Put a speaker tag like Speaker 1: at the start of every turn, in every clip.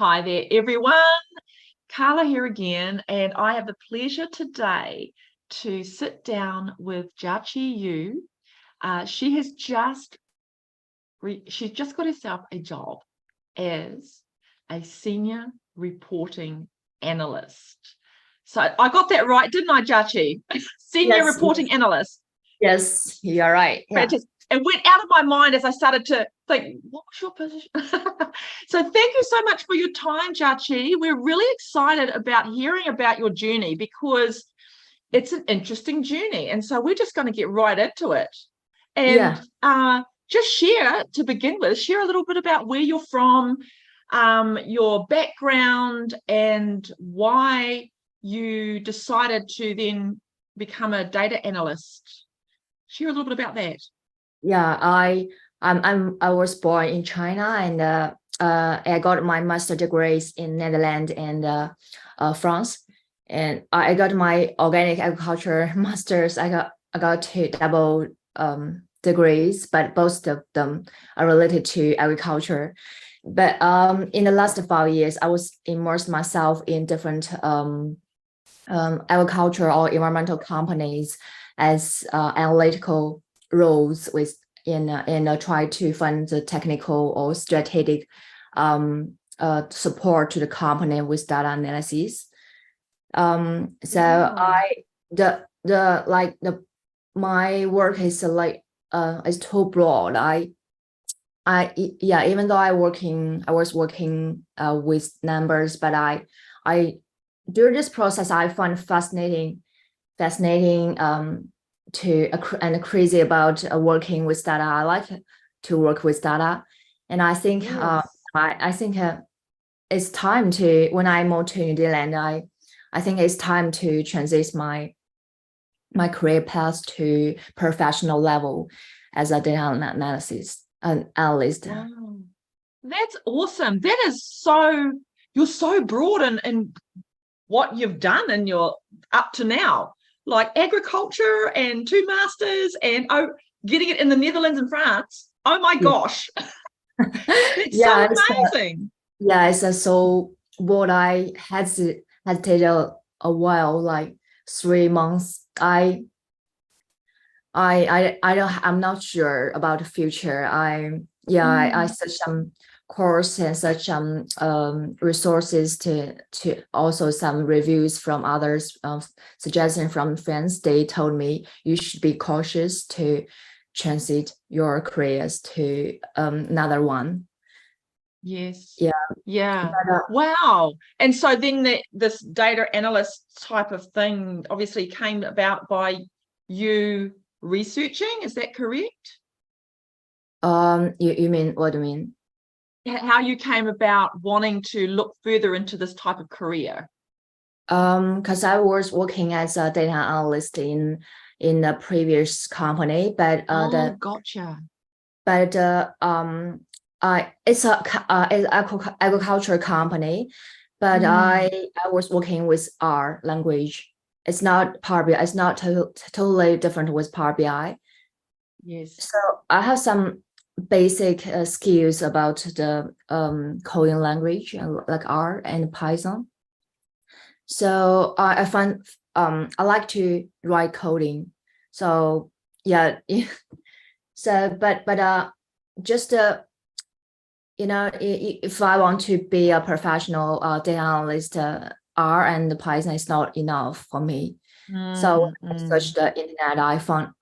Speaker 1: Hi there, everyone. Carla here again, and I have the pleasure today to sit down with Jiaqi Yu. She's just got herself a job as a Senior Reporting Analyst. So I got that right, didn't I, Jiaqi? Senior Reporting Analyst.
Speaker 2: Yes, you're right. Yeah.
Speaker 1: Fantastic. It went out of my mind as I started to think, what was your position? So thank you so much for your time, Jiaqi. We're really excited about hearing about your journey because it's an interesting journey. And so we're just going to get right into it. And just share, to begin with, share a little bit about where you're from, your background, and why you decided to then become a data analyst. Share a little bit about that.
Speaker 2: Yeah, I was born in China, and I got my master degrees in Netherlands and France, and I got my organic agriculture masters. I got two double degrees, but both of them are related to agriculture. But in the last 5 years, I was immersed myself in different agriculture or environmental companies as analytical roles in try to find the technical or strategic support to the company with data analysis. My work is is too broad. Even though I was working with numbers, but I during this process I find fascinating and crazy about working with data. I like to work with data, and I think it's time to, when I moved to New Zealand, I think it's time to transition my career path to professional level as a data analyst.
Speaker 1: Wow. That's awesome. That is you're so broad in what you've done and you're up to now. Like agriculture and 2 masters and getting it in the Netherlands and France. Oh my gosh. It's so amazing.
Speaker 2: So what I hesitated a while, like 3 months. I'm not sure about the future. I searched some course and such resources to also some reviews from others, suggestion from friends. They told me you should be cautious to transit your careers to another one.
Speaker 1: Yes. Yeah. But, wow. And so then this data analyst type of thing obviously came about by you researching. Is that correct?
Speaker 2: You mean, what do you mean?
Speaker 1: How you came about wanting to look further into this type of career?
Speaker 2: Because I was working as a data analyst in the previous company, but
Speaker 1: gotcha.
Speaker 2: But it's an agriculture company, but I was working with R language. It's not Power BI. It's not totally different with Power BI.
Speaker 1: Yes.
Speaker 2: So I have some basic skills about the coding language like R and Python. So I find I like to write coding. So yeah, so but just if I want to be a professional data analyst, R and Python is not enough for me. So when I searched the internet, I found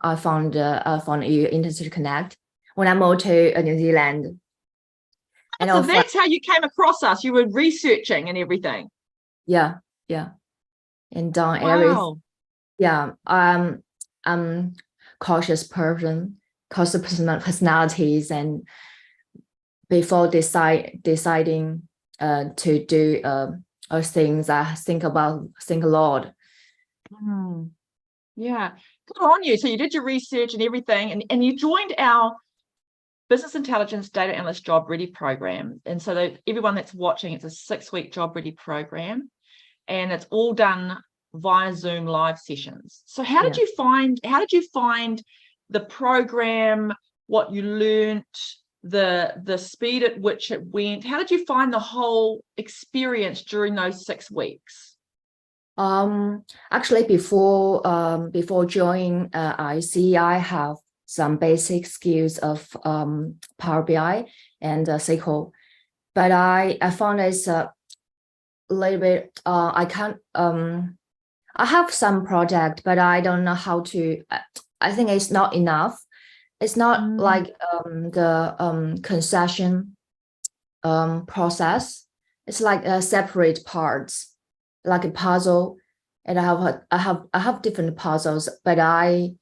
Speaker 2: you Internship Connect when I moved to New Zealand.
Speaker 1: And so that's how you came across us. You were researching and everything.
Speaker 2: Yeah. And done everything. Yeah. I'm cautious personalities, and before deciding to do things, I think a lot.
Speaker 1: Yeah, good on you. So you did your research and everything, and you joined our Business Intelligence Data Analyst Job Ready program. And so everyone that's watching, it's a 6-week Job Ready program, and it's all done via Zoom live sessions. So how did you find the program, what you learned, the speed at which it went. How did you find the whole experience during those 6 weeks?
Speaker 2: Actually, before joining IC, I have some basic skills of Power BI and SQL, but I found it's a little bit. I can't. I have some project, but I don't know how to. I think it's not enough. It's not like the concession process. It's like separate parts, like a puzzle. And I have different puzzles, but I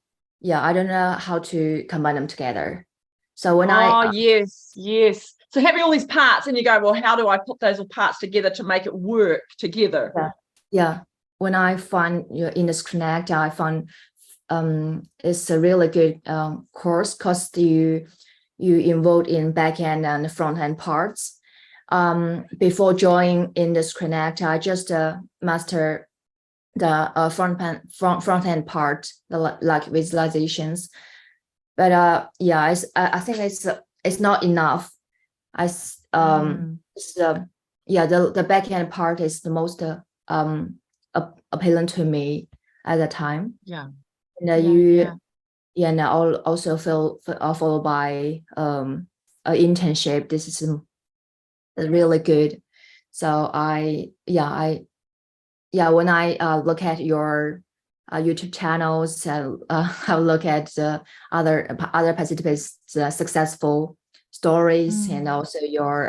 Speaker 2: don't know how to combine them together. So when
Speaker 1: yes. So having all these parts, and you go, well, how do I put those parts together to make it work together?
Speaker 2: Yeah. When I find your Indus Connect, I find it's a really good course because you involved in backend and front end parts. Before joining Indus Connect, I just master the front end part, like visualizations. But I think it's not enough. The back end part is the most appealing to me at the time.
Speaker 1: Yeah.
Speaker 2: And and I also followed by an internship. This is really good. So when I look at your YouTube channels, I'll look at the other participants' successful stories and also your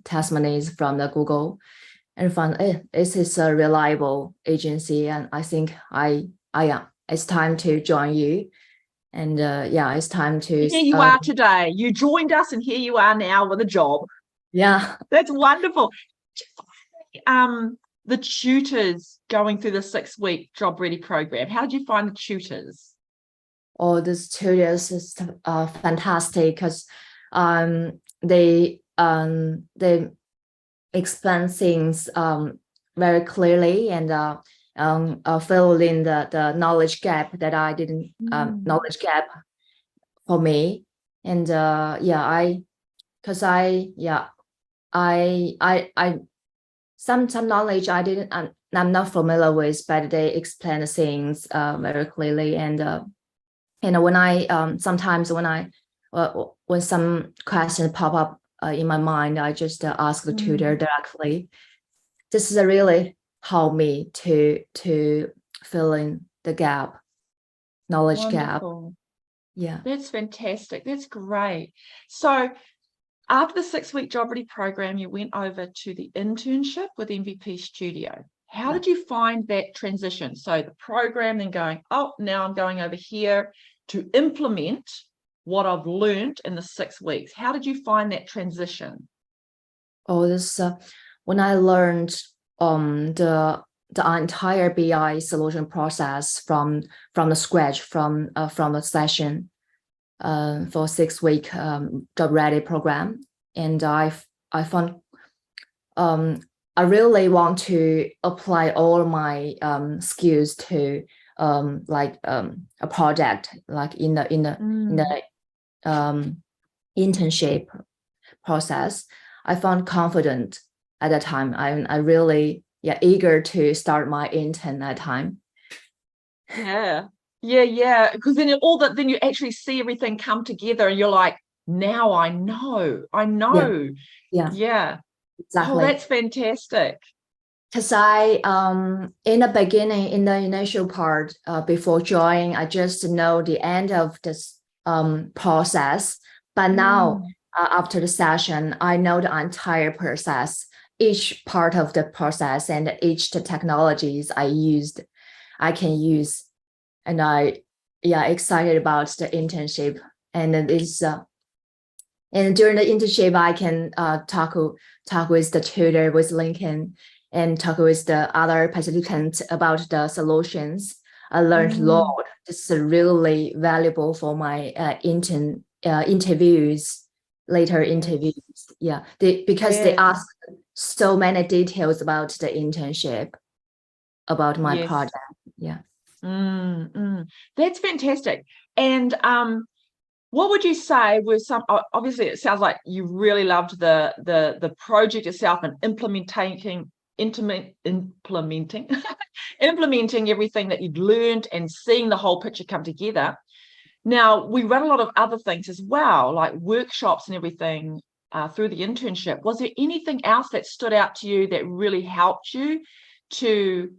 Speaker 2: testimonies from the Google, and find this is a reliable agency, and I think it's time to join you. And it's time to.
Speaker 1: Here you are today. You joined us, and here you are now with a job.
Speaker 2: Yeah,
Speaker 1: that's wonderful. The tutors going through the 6-week job ready program, how did you find the tutors?
Speaker 2: Oh, this tutors is fantastic because they explain things very clearly and fill in the knowledge gap that I didn't knowledge gap for me. And I some knowledge I didn't, I'm not familiar with, but they explain the things very clearly. And when I sometimes when some questions pop up in my mind, I just ask the tutor directly. This is really help me to fill in the gap, knowledge
Speaker 1: Wonderful.
Speaker 2: gap. Yeah,
Speaker 1: that's fantastic. That's great. So after the 6-week job ready program, you went over to the internship with MVP Studio. How did you find that transition? So the program, then going, now I'm going over here to implement what I've learned in the 6 weeks. How did you find that transition?
Speaker 2: This when I learned the entire BI solution process from the scratch, from the session for 6-week job ready program, and I found I really want to apply all my skills to a project, like in the internship process. I found confident at that time. I really eager to start my intern at that time.
Speaker 1: Because then you actually see everything come together, and you're like, now I know.
Speaker 2: Yeah, exactly.
Speaker 1: Oh, that's fantastic.
Speaker 2: Because I in the beginning, in the initial part, before joining, I just know the end of this process. But now after the session, I know the entire process, each part of the process, and each the technologies I can use. And I excited about the internship. And this and during the internship, I can talk with the tutor, with Lincoln, and talk with the other participants about the solutions. I learned a lot. This is really valuable for my interviews, later interviews. Yeah, because they ask so many details about the internship, about my project. Yeah.
Speaker 1: That's fantastic. And what would you say were some, obviously it sounds like you really loved the project itself and implementing implementing everything that you'd learned and seeing the whole picture come together. Now, we run a lot of other things as well, like workshops and everything through the internship. Was there anything else that stood out to you that really helped you to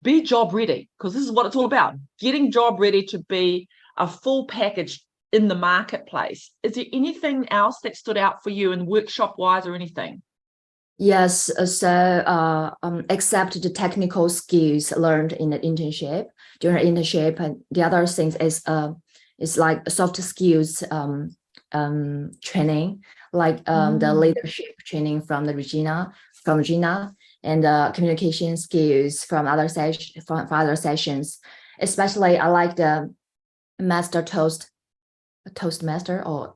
Speaker 1: be job ready? Because this is what it's all about, getting job ready to be a full package in the marketplace. Is there anything else that stood out for you in workshop-wise or anything?
Speaker 2: Yes, so except the technical skills learned in the internship, during the internship, and the other things is like soft skills training, like the leadership training from Regina, and communication skills from other sessions. Especially, I like the Toastmaster, or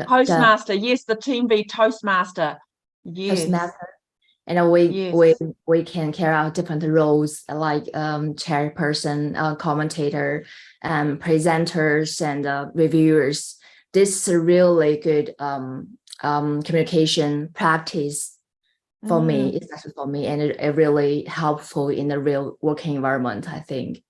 Speaker 1: Toastmaster, yes, the Team V Toastmaster. Yes.
Speaker 2: Toastmaster. And we can carry out different roles like chairperson, commentator, presenters, and reviewers. This is a really good communication practice for me, especially for me, and it really helpful in the real working environment, I think.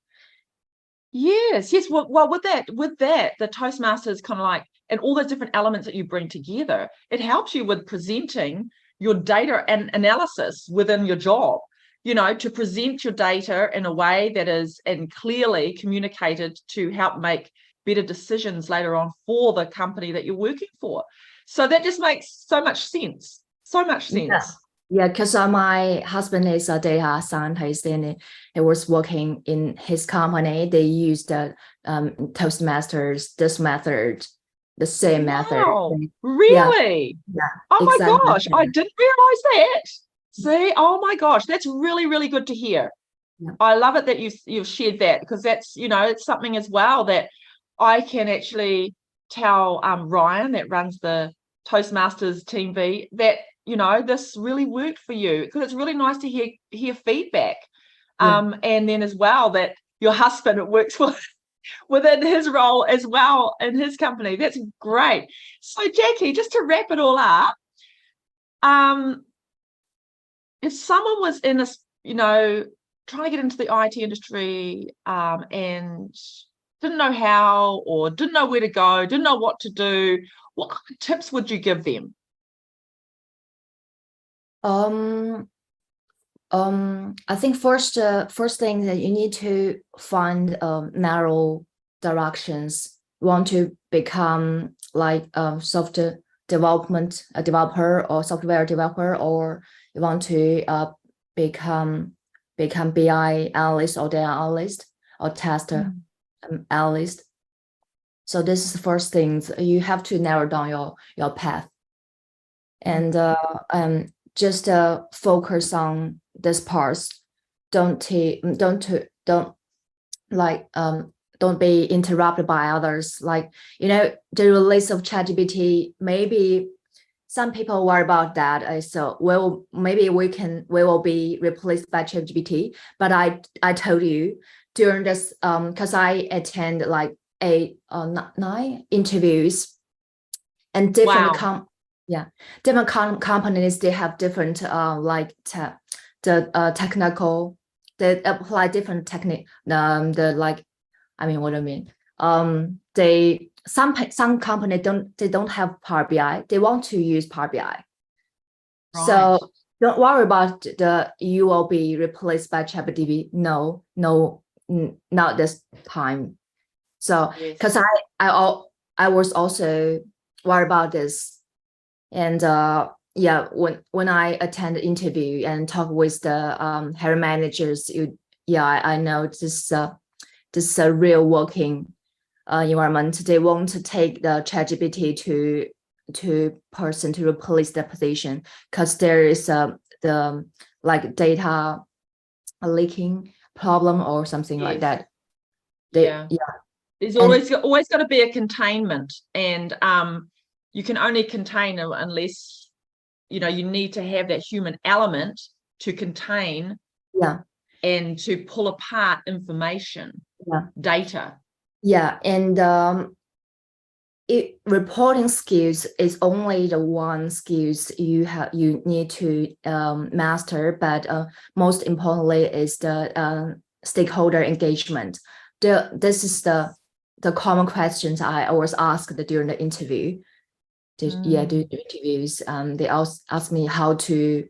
Speaker 1: Yes. Well, with that, the Toastmasters kind of like, and all those different elements that you bring together, it helps you with presenting your data and analysis within your job, to present your data in a way that is and clearly communicated to help make better decisions later on for the company that you're working for. So that just makes so much sense. So much sense.
Speaker 2: Yeah, because my husband is a data scientist and he was working in his company. They used the Toastmasters, this method, the same method.
Speaker 1: Really?
Speaker 2: Yeah.
Speaker 1: Oh my
Speaker 2: exactly.
Speaker 1: gosh, I didn't realize that. See, oh my gosh, that's really, really good to hear.
Speaker 2: Yeah.
Speaker 1: I love it that you've shared that, because that's, it's something as well that I can actually tell Ryan, that runs the Toastmasters Team V, that this really worked for you, because it's really nice to hear feedback. And then as well that your husband, it works within his role as well in his company. That's great. So Jiaqi, just to wrap it all up, if someone was in this, trying to get into the IT industry and didn't know how, or didn't know where to go, didn't know what to do, what kind of tips would you give them?
Speaker 2: I think first thing that you need to find narrow directions. You want to become like a software developer or software developer, or you want to become BI analyst or data analyst or tester analyst. So this is the first thing. You have to narrow down your path, and just focus on this parts. Don't be interrupted by others. Like, the release of ChatGPT, maybe some people worry about that. So maybe we will be replaced by ChatGPT. But I told you during this, because I attend like 8 or 9 interviews, and different different companies, they have different technical, they apply different technique. What I mean, some company don't have Power BI. They want to use Power BI. Right. So don't worry about you will be replaced by ChatGPT. No, not this time. So because I was also worried about this. And when I attend the interview and talk with the hiring managers, I know this is a real working environment. They won't take the ChatGPT to person to replace the position, because there is the like data leaking problem or something like that.
Speaker 1: There's always got to be a containment, and you can only contain it unless you need to have that human element to contain and to pull apart information, data.
Speaker 2: And reporting skills is only the one skills you need to master, but most importantly is the stakeholder engagement. This is the common questions I always ask during the interview. During the interviews, they also ask me how to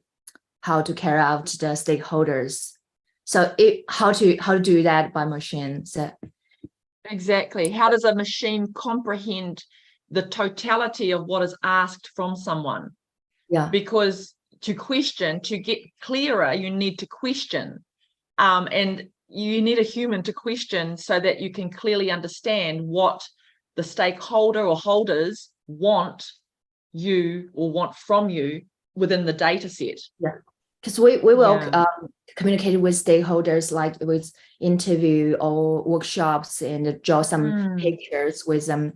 Speaker 2: carry out the stakeholders. So how to do that by machine. So
Speaker 1: exactly. How does a machine comprehend the totality of what is asked from someone?
Speaker 2: yeah,
Speaker 1: Because to get clearer, you need to question. And you need a human to question so that you can clearly understand what the stakeholder or holders want you or want from you within the data set.
Speaker 2: yeah. Because we will communicate with stakeholders, like with interview or workshops, and draw some pictures with them,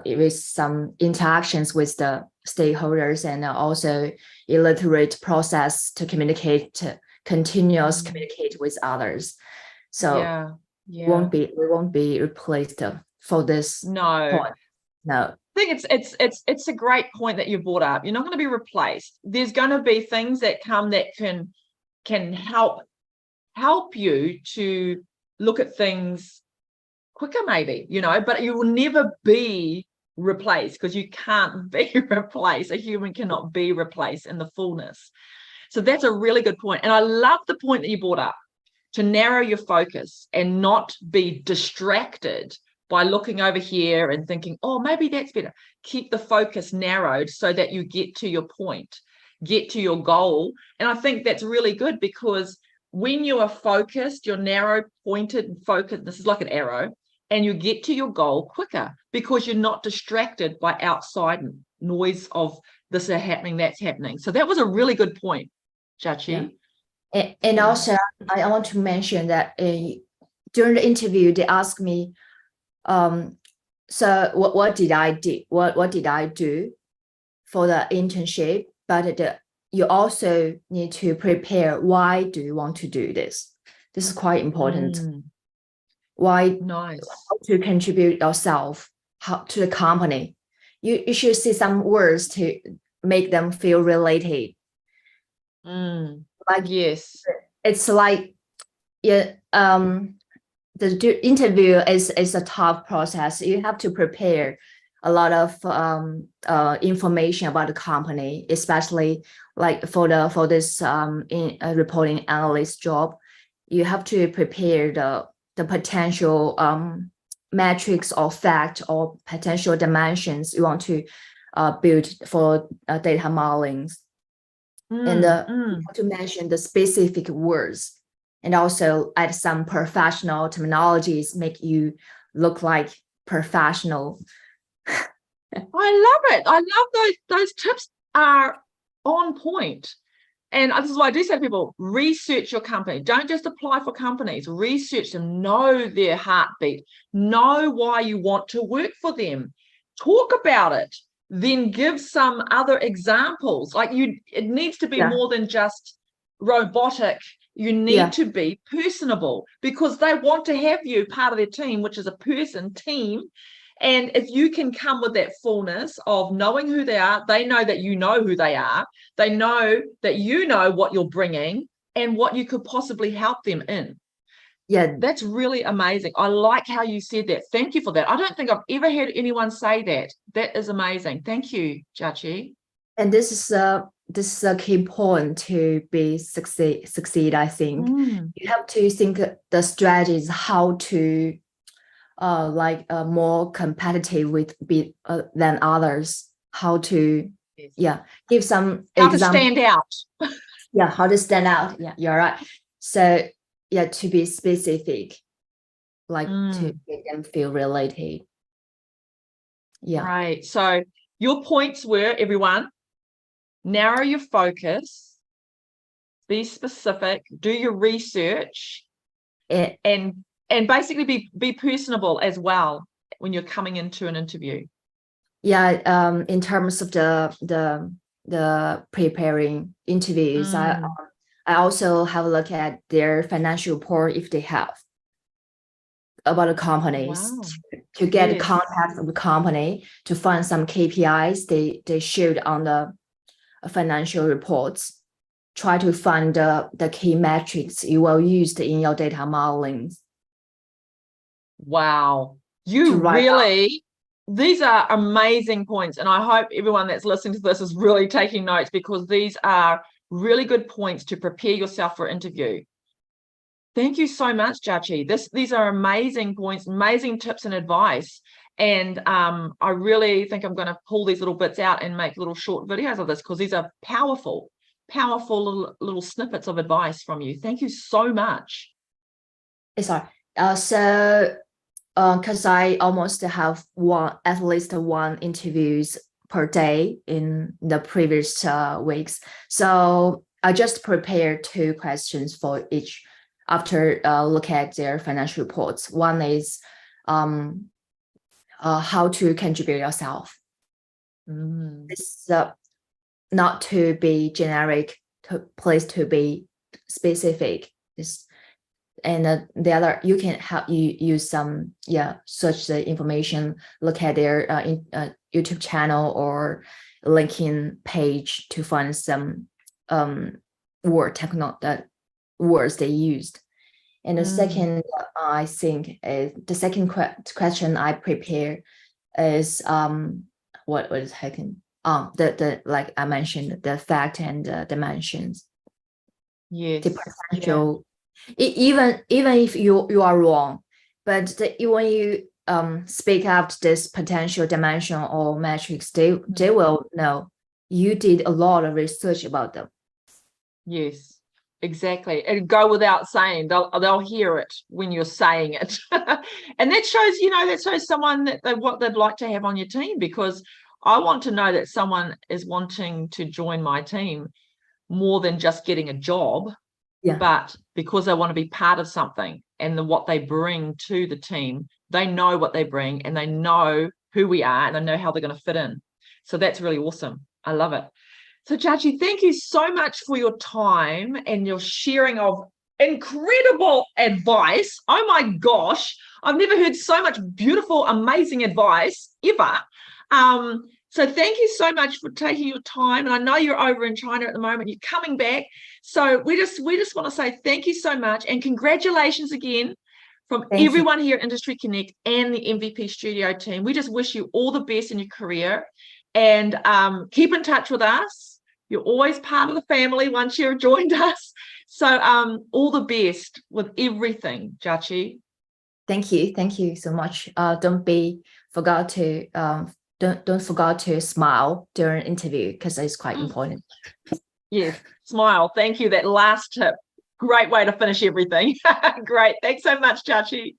Speaker 2: with some interactions with the stakeholders, and also illiterate process to communicate, continuous communicate with others. So we won't be replaced for this point. No.
Speaker 1: I think it's a great point that you brought up. You're not going to be replaced. There's going to be things that come that can help you to look at things quicker, maybe, but you will never be replaced, because you can't be replaced. A human cannot be replaced in the fullness. So that's a really good point. And I love the point that you brought up, to narrow your focus and not be distracted by looking over here and thinking, oh, maybe that's better. Keep the focus narrowed so that you get to your point, get to your goal. And I think that's really good, because when you are focused, you're narrow, pointed, and focused, this is like an arrow, and you get to your goal quicker because you're not distracted by outside noise of this is happening, that's happening. So that was a really good point, Jiaqi.
Speaker 2: Yeah. And also, I want to mention that during the interview, they asked me, so what did I do? What did I do for the internship? But you also need to prepare. Why do you want to do this? This is quite important. Why?
Speaker 1: Nice.
Speaker 2: How to contribute yourself to the company. You should see some words to make them feel related. Like,
Speaker 1: yes,
Speaker 2: it's like, the interview is a tough process. You have to prepare a lot of information about the company, especially like for this reporting analyst job. You have to prepare the potential metrics or fact or potential dimensions you want to build for data modeling. And you have to mention the specific words, and also add some professional terminologies, make you look like professional.
Speaker 1: I love it. I love those tips are on point. And this is why I do say to people, research your company. Don't just apply for companies. Research them. Know their heartbeat. Know why you want to work for them. Talk about it. Then give some other examples. Like it needs to be more than just robotic. You need to be personable, because they want to have you part of their team, which is a person team. And if you can come with that fullness of knowing who they are, they know that you know who they are. They know that you know what you're bringing and what you could possibly help them in.
Speaker 2: Yeah,
Speaker 1: that's really amazing. I like how you said that. Thank you for that. I don't think I've ever heard anyone say that. That is amazing. Thank you, Jiaqi.
Speaker 2: And this is a key point to be succeed. I think you have to think the strategies how to more competitive than others. How to give some
Speaker 1: how
Speaker 2: example.
Speaker 1: To stand out.
Speaker 2: How to stand out. Yeah, you're right. So to be specific, like to make them feel related. Yeah.
Speaker 1: Right. So your points were, everyone, narrow your focus, be specific, do your research, and basically be personable as well when you're coming into an interview.
Speaker 2: Yeah. In terms of the preparing interviews, I also have a look at their financial report if they have about the companies.
Speaker 1: Wow.
Speaker 2: to get
Speaker 1: Yes.
Speaker 2: contact of the company to find some KPIs they showed on the financial reports. Try to find the key metrics you will use in your data modeling.
Speaker 1: Wow.
Speaker 2: To
Speaker 1: You
Speaker 2: write
Speaker 1: really, these are amazing points. And I hope everyone that's listening to this is really taking notes, because these are really good points to prepare yourself for interview. Thank you so much, Jiaqi. These are amazing points, amazing tips and advice. And I really think I'm going to pull these little bits out and make little short videos of this, because these are powerful little snippets of advice from you. Thank you so much.
Speaker 2: Sorry. Because I almost have at least one interviews per day in the previous weeks. So I just prepared 2 questions for each after look at their financial reports. One is how to contribute yourself. It's not to be generic, please to be specific. And the other, you can help you use some search the information, look at their YouTube channel or LinkedIn page to find some words they used. And the second, I think the second question I prepare is what was second? The like I mentioned, the fact and dimensions.
Speaker 1: Yes.
Speaker 2: The potential. Even if you are wrong, but when you speak out this potential dimension or metrics, they will know you did a lot of research about them.
Speaker 1: Yes, exactly. And go without saying, they'll hear it when you're saying it. And that shows someone what they'd like to have on your team, because I want to know that someone is wanting to join my team more than just getting a job. But because they want to be part of something, and what they bring to the team, they know what they bring, and they know who we are, and they know how they're going to fit in. So that's really awesome. I love it. So Jiaqi, thank you so much for your time and your sharing of incredible advice. Oh my gosh, I've never heard so much beautiful, amazing advice ever. So thank you so much for taking your time. And I know you're over in China at the moment, you're coming back. So we just want to say thank you so much, and congratulations again from everyone here at Industry Connect and the MVP Studio team. We just wish you all the best in your career, and keep in touch with us. You're always part of the family once you've joined us. So all the best with everything, Jiaqi.
Speaker 2: Thank you so much. Don't forget to smile during interview, because it's quite important.
Speaker 1: Yes, smile. Thank you. That last tip. Great way to finish everything. Great. Thanks so much, Jiaqi.